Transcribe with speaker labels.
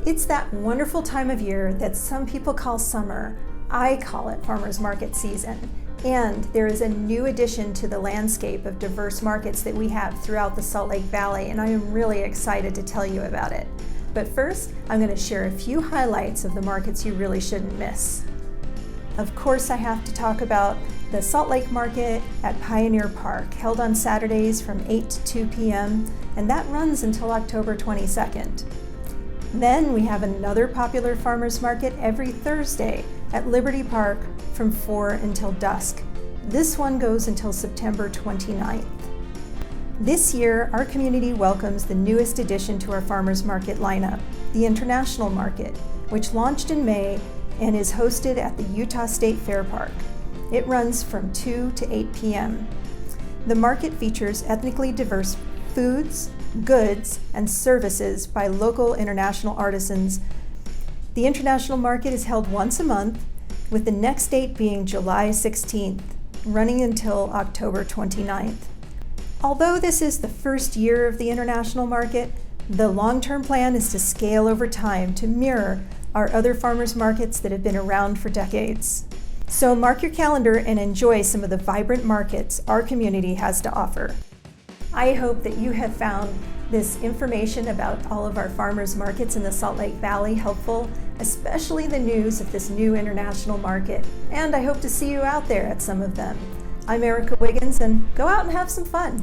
Speaker 1: It's that wonderful time of year that some people call summer. I call it farmers market season. And there is a new addition to the landscape of diverse markets that we have throughout the Salt Lake Valley, and I am really excited to tell you about it. But first, I'm going to share a few highlights of the markets you really shouldn't miss. Of course, I have to talk about the Salt Lake Market at Pioneer Park, held on Saturdays from 8 to 2 p.m., and that runs until October 22nd. Then we have another popular farmers market every Thursday at Liberty Park from 4 until dusk. This one goes until September 29th. This year, our community welcomes the newest addition to our farmers market lineup, the International Market, which launched in May and is hosted at the Utah State Fair Park. It runs from 2 to 8 p.m. The market features ethnically diverse foods, goods, and services by local international artisans. The International Market is held once a month, with the next date being July 16th, running until October 29th. Although this is the first year of the International Market, the long-term plan is to scale over time to mirror our other farmers markets that have been around for decades. So mark your calendar and enjoy some of the vibrant markets our community has to offer. I hope that you have found this information about all of our farmers markets in the Salt Lake Valley helpful, especially the news of this new international market. And I hope to see you out there at some of them. I'm Erika Wiggins, and go out and have some fun.